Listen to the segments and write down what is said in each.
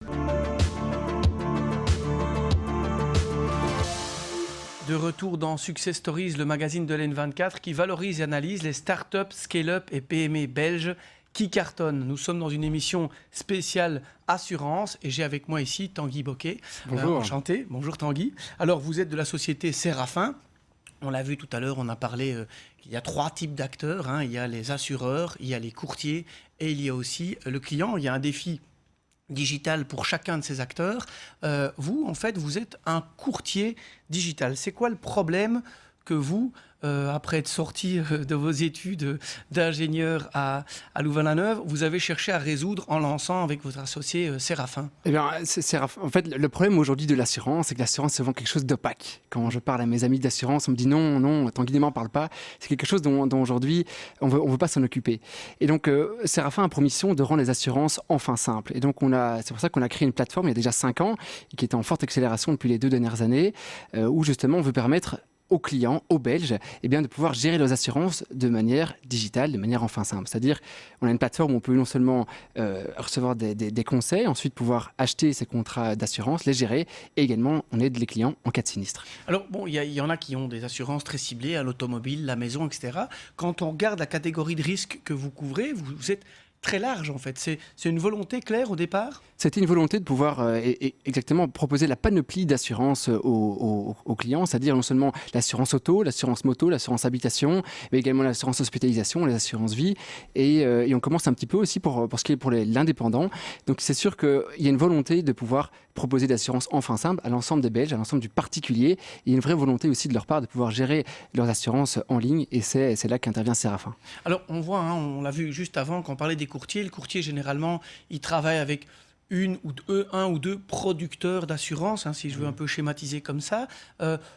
De retour dans Success Stories, le magazine de l'N24 qui valorise et analyse les startups, scale-up et PME belges qui cartonnent. Nous sommes dans une émission spéciale assurance et j'ai avec moi ici Tanguy Boquet. Bonjour. Enchanté. Bonjour Tanguy. Alors vous êtes de la société Séraphin. On l'a vu tout à l'heure, on a parlé qu'il y a 3 types d'acteurs. Il y a les assureurs, il y a les courtiers et il y a aussi le client. Il y a un défi digital pour chacun de ces acteurs. Vous, en fait, vous êtes un courtier digital. C'est quoi le problème que vous, après être sorti de vos études d'ingénieur à Louvain-la-Neuve, vous avez cherché à résoudre en lançant avec votre associé Séraphin? Eh bien, en fait, le problème aujourd'hui de l'assurance, c'est que l'assurance, c'est vraiment quelque chose d'opaque. Quand je parle à mes amis d'assurance, on me dit non, Tanguy ne m'en parle pas. C'est quelque chose dont aujourd'hui, on veut pas s'en occuper. Et donc, Séraphin a pour mission de rendre les assurances enfin simples. Et donc, c'est pour ça qu'on a créé une plateforme il y a déjà 5 ans, qui est en forte accélération depuis les 2 dernières années, où justement, on veut permettre aux clients, aux Belges, de pouvoir gérer leurs assurances de manière digitale, de manière enfin simple. C'est-à-dire, on a une plateforme où on peut non seulement recevoir des conseils, ensuite pouvoir acheter ces contrats d'assurance, les gérer, et également on aide les clients en cas de sinistre. Alors, bon, il y en a qui ont des assurances très ciblées à l'automobile, la maison, etc. Quand on regarde la catégorie de risque que vous couvrez, vous êtes très large en fait. C'est une volonté claire au départ? C'était une volonté de pouvoir exactement proposer la panoplie d'assurance aux clients, c'est-à-dire non seulement l'assurance auto, l'assurance moto, l'assurance habitation, mais également l'assurance hospitalisation, les assurances vie. Et on commence un petit peu aussi pour ce qui est pour l'indépendant. Donc c'est sûr qu'il y a une volonté de pouvoir proposer des assurances enfin simples à l'ensemble des Belges, à l'ensemble du particulier. Il y a une vraie volonté aussi de leur part de pouvoir gérer leurs assurances en ligne et c'est là qu'intervient Séraphin. Alors on voit, on l'a vu juste avant quand on parlait des courtiers. Le courtier généralement il travaille avec un ou deux producteurs d'assurance, si je veux un peu schématiser comme ça,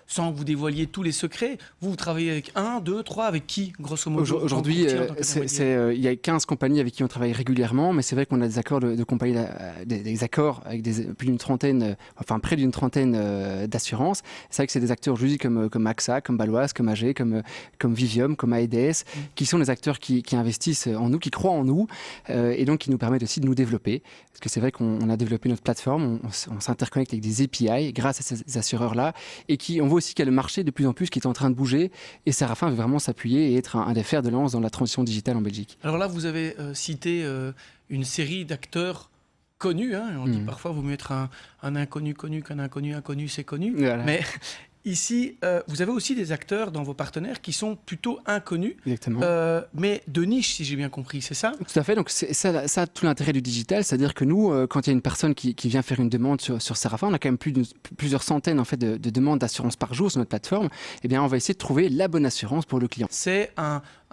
sans que vous dévoiliez tous les secrets. Vous travaillez avec 1, 2, 3, avec qui, grosso modo? Aujourd'hui, il y a 15 compagnies avec qui on travaille régulièrement, mais c'est vrai qu'on a des accords de compagnie, des accords avec plus d'une trentaine, près d'une trentaine d'assurances. C'est vrai que c'est des acteurs aujourd'hui comme AXA, comme Baloise, comme AG, comme Vivium, comme AEDS, qui sont des acteurs qui investissent en nous, qui croient en nous, et donc qui nous permettent aussi de nous développer. Parce que c'est vrai qu'on a développé notre plateforme, on s'interconnecte avec des API grâce à ces assureurs-là, et on voit aussi qu'il y a le marché de plus en plus qui est en train de bouger, et Séraphin veut vraiment s'appuyer et être un des fers de lance dans la transition digitale en Belgique. Alors là, vous avez cité une série d'acteurs connus. On dit parfois, vaut mieux être un inconnu connu qu'un inconnu inconnu, c'est connu. Voilà. Mais ici, vous avez aussi des acteurs dans vos partenaires qui sont plutôt inconnus, mais de niche, si j'ai bien compris, c'est ça? Tout à fait, donc c'est ça tout l'intérêt du digital, c'est-à-dire que nous, quand il y a une personne qui vient faire une demande sur Séraphin, on a quand même plusieurs centaines en fait, de demandes d'assurance par jour sur notre plateforme, on va essayer de trouver la bonne assurance pour le client. C'est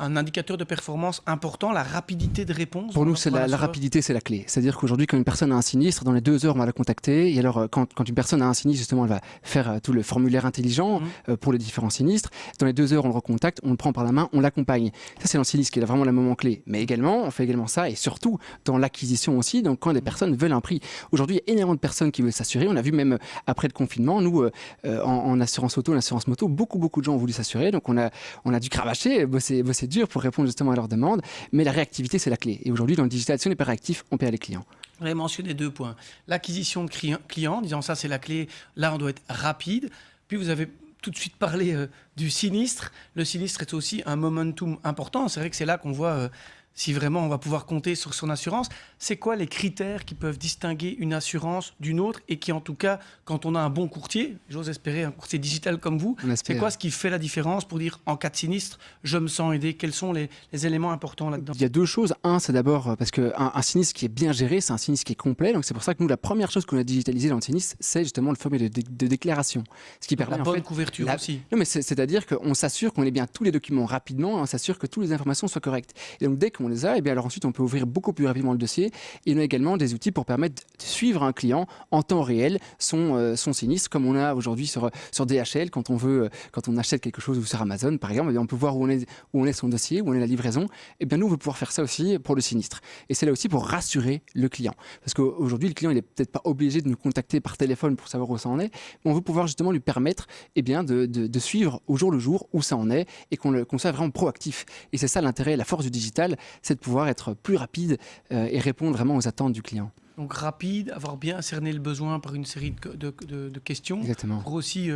un indicateur de performance important, la rapidité de réponse? Pour nous, la rapidité, c'est la clé. C'est-à-dire qu'aujourd'hui, quand une personne a un sinistre, dans les 2 heures, on va la contacter. Et alors, quand une personne a un sinistre, justement, elle va faire tout le formulaire intelligent pour les différents sinistres. Dans les 2 heures, on le recontacte, on le prend par la main, on l'accompagne. Ça, c'est dans le sinistre qui est vraiment le moment clé. Mais également, on fait également ça, et surtout dans l'acquisition aussi, donc quand des personnes veulent un prix. Aujourd'hui, il y a énormément de personnes qui veulent s'assurer. On a vu même après le confinement, nous, en assurance auto, en assurance moto, beaucoup de gens ont voulu s'assurer. Donc, on a dû cravacher, bosser dur pour répondre justement à leurs demandes, mais la réactivité c'est la clé. Et aujourd'hui dans le digital, si on n'est pas réactif, on perd les clients. Vous avez mentionné 2 points. L'acquisition de clients, disant ça c'est la clé, là on doit être rapide. Puis vous avez tout de suite parlé du sinistre. Le sinistre est aussi un momentum important. C'est vrai que c'est là qu'on voit si vraiment on va pouvoir compter sur son assurance. C'est quoi les critères qui peuvent distinguer une assurance d'une autre et qui, en tout cas, quand on a un bon courtier, j'ose espérer un courtier digital comme vous, c'est quoi ce qui fait la différence pour dire en cas de sinistre, je me sens aidé? Quels sont les éléments importants là-dedans? Il y a 2 choses. Un, c'est d'abord parce qu'un sinistre qui est bien géré, c'est un sinistre qui est complet. Donc c'est pour ça que nous, la première chose qu'on a digitalisée dans le sinistre, c'est justement le formulaire de déclaration. Ce qui permet la bonne couverture aussi. Non, mais c'est-à-dire qu'on s'assure qu'on ait bien tous les documents rapidement, on s'assure que toutes les informations soient correctes. Et donc dès qu'on les a, alors ensuite on peut ouvrir beaucoup plus rapidement le dossier. Et on a également des outils pour permettre de suivre un client en temps réel son sinistre, comme on a aujourd'hui sur DHL quand on achète quelque chose, ou sur Amazon par exemple, on peut voir où on est son dossier, où on est la livraison. Et bien nous on veut pouvoir faire ça aussi pour le sinistre. Et c'est là aussi pour rassurer le client, parce qu'aujourd'hui le client il est peut-être pas obligé de nous contacter par téléphone pour savoir où ça en est, mais on veut pouvoir justement lui permettre de suivre au jour le jour où ça en est, et qu'on soit vraiment proactif. Et c'est ça l'intérêt, la force du digital, c'est de pouvoir être plus rapide et répondre vraiment aux attentes du client. donc rapide, avoir bien cerné le besoin par une série de questions, Exactement. pour aussi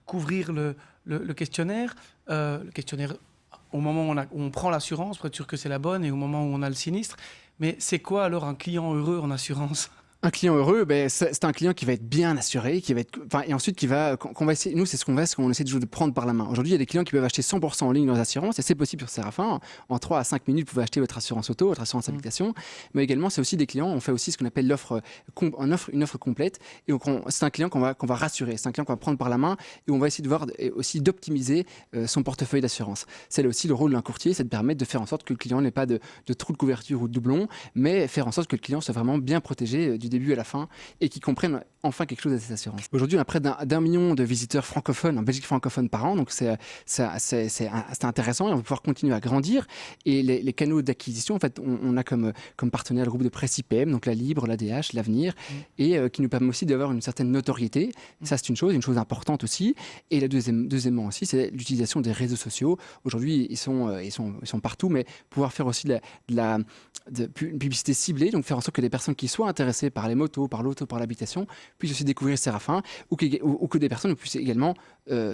couvrir le questionnaire. Le questionnaire, au moment où on prend l'assurance, pour être sûr que c'est la bonne, et au moment où on a le sinistre. Mais c'est quoi alors un client heureux en assurance? Un client heureux, ben, c'est un client qui va être bien assuré, qui va être, enfin, et ensuite qui va, qu'on va essayer, nous c'est ce qu'on essaie toujours de prendre par la main. Aujourd'hui, il y a des clients qui peuvent acheter 100% en ligne leurs assurances, et c'est possible sur Séraphin. En 3 à 5 minutes, vous pouvez acheter votre assurance auto, votre assurance habitation, mais également c'est aussi des clients, on fait aussi ce qu'on appelle une offre complète, et donc c'est un client qu'on va rassurer, c'est un client qu'on va prendre par la main, et on va essayer de voir et aussi d'optimiser son portefeuille d'assurance. C'est là aussi le rôle d'un courtier, c'est de permettre de faire en sorte que le client n'ait pas de trou de couverture ou de doublon, mais faire en sorte que le client soit vraiment bien protégé du début à la fin, et qui comprennent enfin quelque chose à cette assurance. Aujourd'hui, on a près d'1 million de visiteurs francophones, en Belgique francophone par an, donc c'est intéressant et on va pouvoir continuer à grandir. Et les canaux d'acquisition, en fait, on a comme partenaire le groupe de presse IPM, donc la Libre, l'ADH, l'Avenir, et qui nous permet aussi d'avoir une certaine notoriété. Ça, c'est une chose importante aussi. Et deuxièmement aussi, c'est l'utilisation des réseaux sociaux. Aujourd'hui, ils sont partout, mais pouvoir faire aussi une publicité ciblée, donc faire en sorte que des personnes qui soient intéressées par les motos, par l'auto, par l'habitation, puissent aussi découvrir Séraphin, ou que des personnes puissent également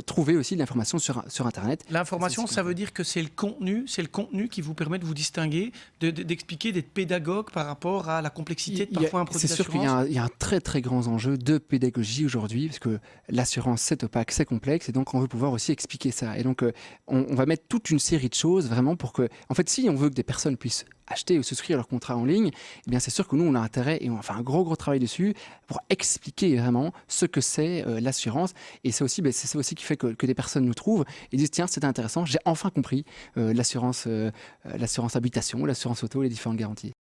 trouver aussi de l'information sur Internet. L'information, ça veut dire que c'est le contenu qui vous permet de vous distinguer, d'expliquer, d'être pédagogue par rapport à la complexité de parfois un produit d'assurance. C'est sûr qu'il y a un très très grand enjeu de pédagogie aujourd'hui, parce que l'assurance c'est opaque, c'est complexe, et donc on veut pouvoir aussi expliquer ça. Et donc on va mettre toute une série de choses vraiment pour que, en fait, si on veut que des personnes puissent acheter ou souscrire leur contrat en ligne, eh bien c'est sûr que nous on a intérêt et on fait un gros travail dessus pour expliquer vraiment ce que c'est l'assurance. Et c'est aussi qui fait que des personnes nous trouvent et disent tiens, c'est intéressant, j'ai enfin compris l'assurance habitation, l'assurance auto, les différentes garanties.